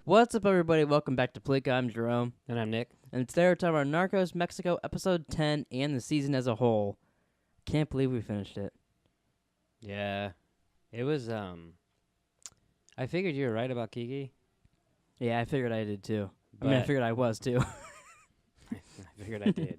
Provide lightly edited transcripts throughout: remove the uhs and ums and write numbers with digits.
What's up, everybody? Welcome back to Pleeka. I'm Jerome. And I'm Nick. And today we're talking about Narcos Mexico episode 10 and the season as a whole. Can't believe we finished it. Yeah. It was, I figured you were right about Kiki. Yeah, I figured I did too. I figured I was too. I figured I did.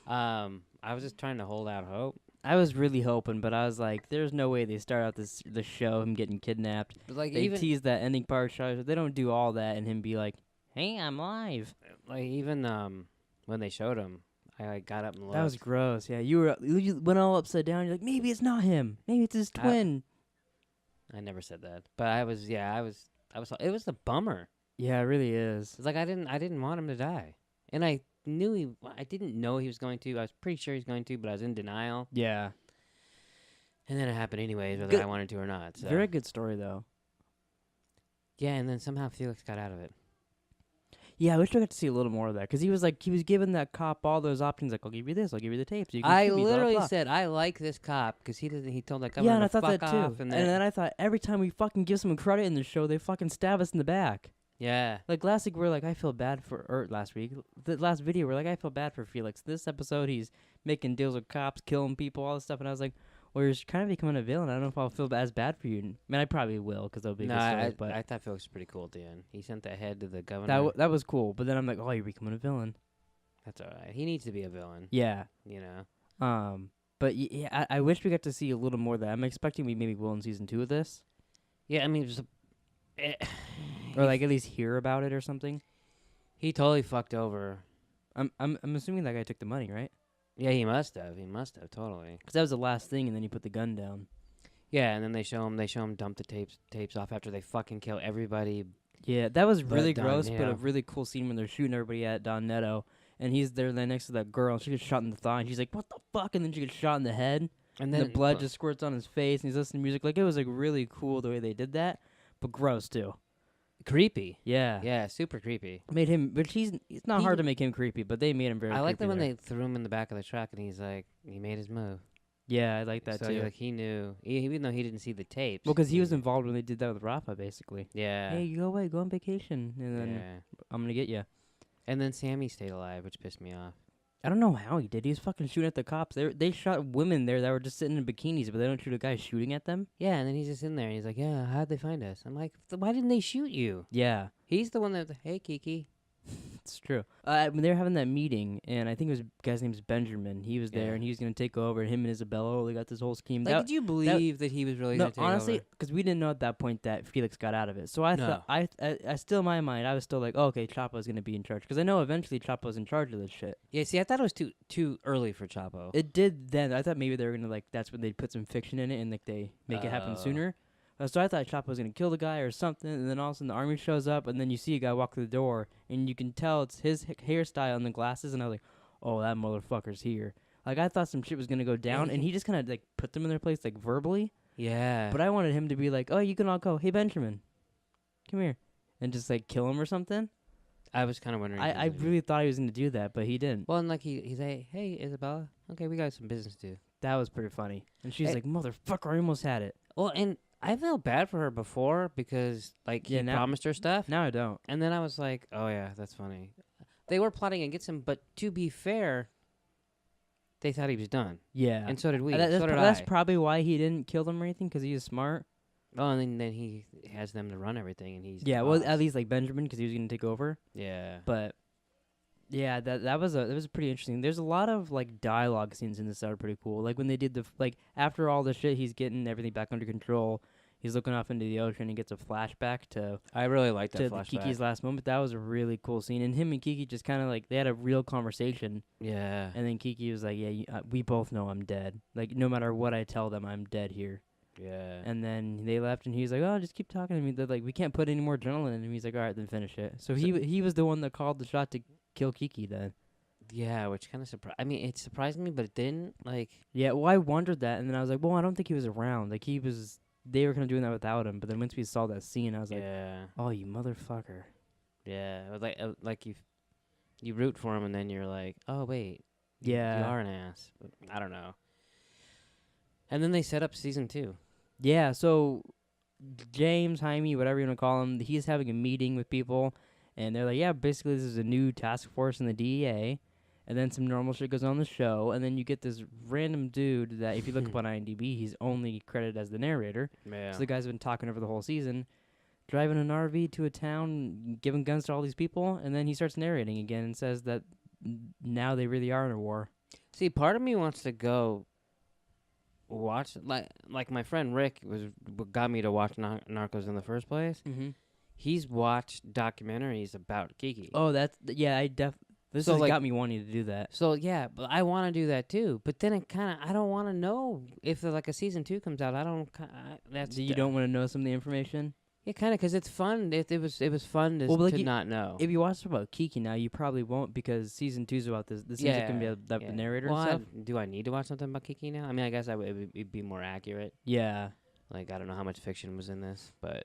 I was just trying to hold out hope. I was really hoping, but I was like, there's no way they start out the show, him getting kidnapped. But like They tease that ending part, they don't do all that and him be like, hey, I'm live. Like even when they showed him, I got up and looked. That was gross. Yeah, you went all upside down. You're like, maybe it's not him. Maybe it's his twin. I never said that, but I was. It was a bummer. Yeah, it really is. It's like I didn't want him to die, and I knew I didn't know he was going to. I was pretty sure he was going to, but I was in denial. Yeah. And then it happened anyways, whether I wanted to or not. So. Very good story, though. Yeah, and then somehow Felix got out of it. Yeah, I wish I got to see a little more of that, because he was giving that cop all those options, like, I'll give you this, I'll give you the tapes. You can I shoot me, literally blah, blah. said, I like this cop, because he told that Yeah, and I to thought fuck that too. off. And then I thought, every time we fucking give someone credit in the show, they fucking stab us in the back. Yeah. Like, last week, we're like, I feel bad for, or last week, the last video, we're like, I feel bad for Felix. This episode, he's making deals with cops, killing people, all this stuff, and I was like, well, you're kind of becoming a villain. I don't know if I'll feel as bad for you. I mean, I probably will, because that'll be a good story, but I thought Felix was pretty cool at the end. He sent that head to the governor. that was cool, but then I'm like, oh, you're becoming a villain. That's all right. He needs to be a villain. Yeah. You know? But yeah, I wish we got to see a little more of that. I'm expecting we maybe will in season 2 of this. Yeah, I mean, Or like at least hear about it or something. He totally fucked over. I'm assuming that guy took the money, right? Yeah, he must have. He must have, totally. Because that was the last thing, and then he put the gun down. Yeah, and then they show him dump the tapes off after they fucking kill everybody. Yeah, that was really gross, Don, but a really cool scene when they're shooting everybody at Don Neto, and he's there next to that girl, and she gets shot in the thigh, and she's like, what the fuck? And then she gets shot in the head, and then the blood just squirts on his face, and he's listening to music. Like, it was like really cool the way they did that, but gross too. Creepy. Yeah. Yeah, super creepy. Made him, but it's not hard to make him creepy, but they made him very creepy. I like that when they threw him in the back of the truck and he's like, he made his move. Yeah, I like that too. Like he knew, even though he didn't see the tapes. Well, because he was involved when they did that with Rafa, basically. Yeah. Hey, you go away, go on vacation, and then I'm going to get you. And then Sammy stayed alive, which pissed me off. I don't know how he did. He was fucking shooting at the cops. They shot women there that were just sitting in bikinis, but they don't shoot a guy shooting at them. Yeah, and then he's just in there, and he's like, yeah, how'd they find us? I'm like, why didn't they shoot you? Yeah. He's the one that, hey, Kiki. It's true. When they were having that meeting, and I think the guy's name's Benjamin, he was there, and he was going to take over, and him and Isabella, they got this whole scheme. Like, did you believe that he was really going to take over? Honestly, because we didn't know at that point that Felix got out of it. So I thought, I still in my mind, I was still like, oh, okay, Chapo's going to be in charge. Because I know eventually Chapo's in charge of this shit. Yeah, see, I thought it was too early for Chapo. It did then. I thought maybe they were going to, like, that's when they'd put some fiction in it, and like they make it happen sooner. So I thought Chapo was going to kill the guy or something, and then all of a sudden the army shows up, and then you see a guy walk through the door, and you can tell it's his hairstyle and the glasses, and I was like, oh, that motherfucker's here. Like, I thought some shit was going to go down, and he just kind of, like, put them in their place, like, verbally. Yeah. But I wanted him to be like, oh, you can all go, hey, Benjamin, come here, and just, like, kill him or something. I was kind of wondering. I really thought he was going to do that, but he didn't. Well, and, like, he's like, hey, Isabella, okay, we got some business to do. That was pretty funny. And she's like, motherfucker, I almost had it. Well, and I felt bad for her before because, like, he promised her stuff. Now I don't. And then I was like, oh, yeah, that's funny. They were plotting against him, but to be fair, they thought he was done. Yeah. And so did we. That's probably why he didn't kill them or anything, because he was smart. Oh, and then he has them to run everything, and he's well, at least, like, Benjamin, because he was going to take over. Yeah. But, yeah, that was pretty interesting. There's a lot of, like, dialogue scenes in this that are pretty cool. Like, when they did after all the shit, he's getting everything back under control. He's looking off into the ocean and gets a flashback to... I really like that flashback. Kiki's last moment. That was a really cool scene. And him and Kiki just kind of, like, they had a real conversation. Yeah. And then Kiki was like, yeah, we both know I'm dead. Like, no matter what I tell them, I'm dead here. Yeah. And then they left, and he was like, oh, just keep talking to me. They're like, we can't put any more adrenaline in him. He's like, all right, then finish it. So he was the one that called the shot to kill Kiki then. Yeah, which kind of surprised... I mean, it surprised me, but it didn't, like... Yeah, well, I wondered that, and then I was like, well, I don't think he was around. Like, they were kind of doing that without him, but then once we saw that scene, I was like, oh, you motherfucker. Yeah, it was like you root for him, and then you're like, oh, wait. Yeah. You are an ass. I don't know. And then they set up season 2. Yeah, so James, Jaime, whatever you want to call him, he's having a meeting with people, and they're like, yeah, basically this is a new task force in the DEA, and then some normal shit goes on the show, and then you get this random dude that, if you look up on IMDb, he's only credited as the narrator. Yeah. So the guy's been talking over the whole season, driving an RV to a town, giving guns to all these people, and then he starts narrating again and says that now they really are in a war. See, part of me wants to go watch, like my friend Rick got me to watch Narcos in the first place. Mm-hmm. He's watched documentaries about Kiki. Oh, this So, has like- got me wanting to do that. So yeah, but I want to do that too. But then it kind of, I don't want to know if like a season 2 comes out. I don't. That's You don't want to know some of the information? Yeah, kind of, because it's fun. It was fun to, Well, like to you- not know. If you watch about Kiki now, you probably won't, because season 2's about this. The season can be about the narrator well, and stuff. do I need to watch something about Kiki now? I mean, I guess it'd be more accurate. Yeah. Like, I don't know how much fiction was in this, but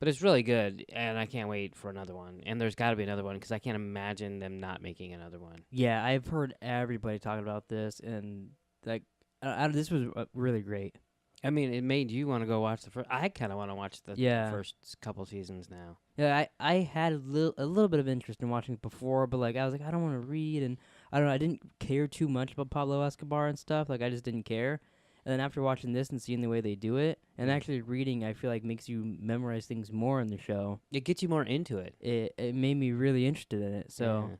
it's really good, and I can't wait for another one. And there's got to be another one, because I can't imagine them not making another one. Yeah, I've heard everybody talking about this, and like, this was really great. I mean, it made you want to go watch the first. I kind of want to watch the Yeah. first couple seasons now. Yeah, I had a little bit of interest in watching it before, but like I was like, I don't want to read, and I don't know, I didn't care too much about Pablo Escobar and stuff. Like I just didn't care. And then after watching this and seeing the way they do it, and actually reading, I feel like makes you memorize things more in the show. It gets you more into it. It made me really interested in it. So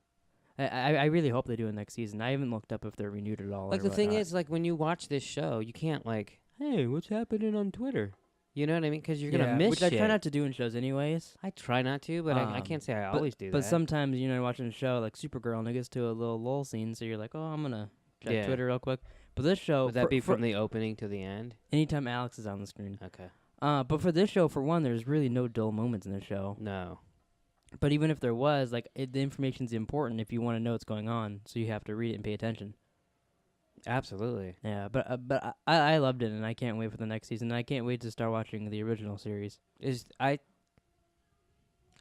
I really hope they do it next season. I haven't looked up if they're renewed at all. Like, the thing is, like, when you watch this show, you can't, like, hey, what's happening on Twitter? You know what I mean? Because you're going to miss which shit. I try not to do in shows anyways. I try not to, but I can't say I always do that. But sometimes, you're watching a show like Supergirl, and it gets to a little lull scene, so you're like, oh, I'm going to check Twitter real quick. But this show... Would that be from the opening to the end? Anytime Alex is on the screen. Okay. But for this show, for one, there's really no dull moments in the show. No. But even if there was, like, the information's important if you want to know what's going on, so you have to read it and pay attention. Absolutely. Yeah, but I loved it, and I can't wait for the next season. And I can't wait to start watching the original series. I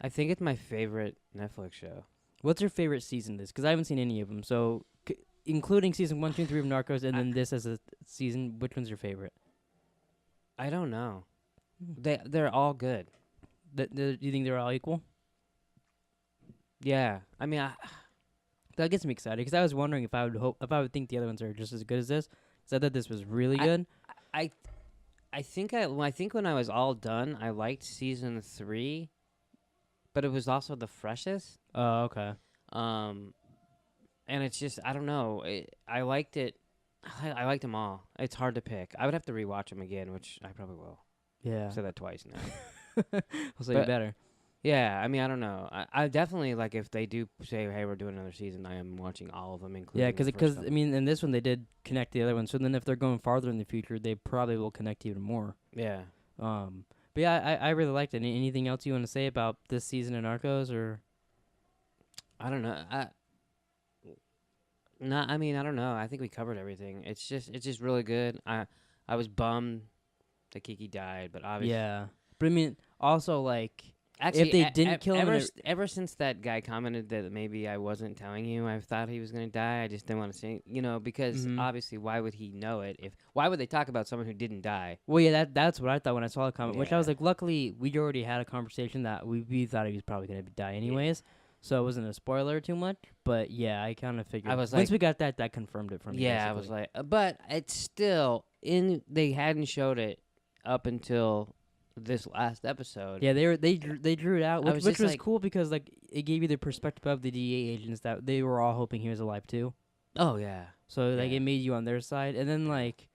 think it's my favorite Netflix show. What's your favorite season of this? Because I haven't seen any of them. So, including season 1, 2, and 3 of Narcos, and then this as a season, which one's your favorite? I don't know. They're all good. Do you think they're all equal? Yeah. I mean, That gets me excited, because I was wondering if I would think the other ones are just as good as this. Because I thought this was really good. I think when I was all done, I liked season 3, but it was also the freshest. Oh, okay. And it's just, I don't know. I liked it. I liked them all. It's hard to pick. I would have to rewatch them again, which I probably will. Yeah. I've said that twice now. I'll say you better. Yeah, I mean, I don't know. I definitely, like, if they do say, hey, we're doing another season, I am watching all of them, including Yeah, the because first couple. I mean, in this one they did connect the other one. So then if they're going farther in the future, they probably will connect even more. Yeah. But yeah, I really liked it. Anything else you want to say about this season of Narcos, or? I don't know. I mean, I don't know. I think we covered everything. It's just really good. I was bummed that Kiki died, but obviously, Yeah, but I mean, also like, actually, if they didn't kill him, ever since that guy commented that maybe I wasn't telling you, I thought he was gonna die. I just didn't want to say, because obviously, why would he know it? Why would they talk about someone who didn't die? well, yeah, that's what I thought when I saw the comment. Which I was Yeah. like, luckily we already had a conversation that we thought he was probably gonna die anyways. So it wasn't a spoiler too much, but yeah, I kind of figured. I was once like- we got that confirmed it for me. Yeah, I was basically. like, but it's still they hadn't showed it up until this last episode. Yeah, they drew it out, I which was was, just like- cool, because like it gave you the perspective of the DEA agents that they were all hoping he was alive too. Oh yeah. So like Yeah. it made you on their side, and then like,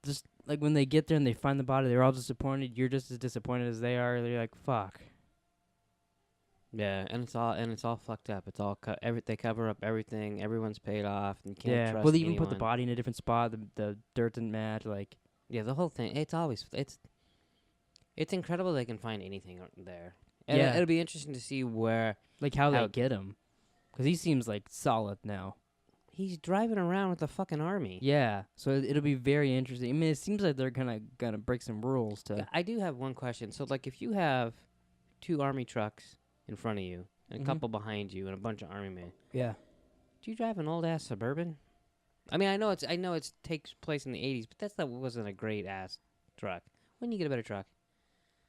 just like when they get there and they find the body, they're all disappointed. You're just as disappointed as they are. They're like, fuck. Yeah, and it's all fucked up. It's all they cover up everything. Everyone's paid off, and you can't Yeah, trust well, they even put the anyone. body in a different spot. The dirt didn't match. Like, Yeah, the whole thing. It's incredible they can find anything there. And Yeah. it'll be interesting to see where how they How- get him, because he seems like solid now. he's driving around with the fucking army. Yeah, so it'll be very interesting. I mean, it seems like they're gonna break some rules to. I do have one question. So, like, if you have 2 army trucks in front of you, and a Mhm. couple behind you, and a bunch of army men, Yeah. do you drive an old ass Suburban? I mean, I know it takes place in the 80s, but that wasn't a great ass truck. wouldn't you get a better truck?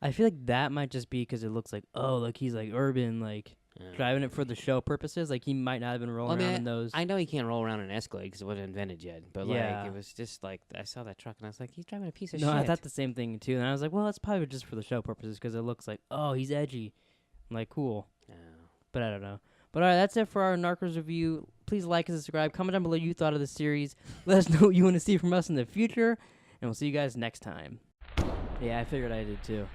I feel like that might just be because it looks like, oh, like he's like urban, like driving it for the show purposes. Like he might not have been rolling around in those. I know he can't roll around in an Escalade because it wasn't invented yet. But Yeah. like it was just like I saw that truck and I was like, he's driving a piece of No, shit. I thought the same thing too, and I was like, well, it's probably just for the show purposes because it looks like, oh, he's edgy. I'm like, cool. No. But I don't know. But all right, that's it for our Narcos review. Please like and subscribe. Comment down below what you thought of the series. Let us know what you want to see from us in the future, and we'll see you guys next time. Yeah, I figured I did too.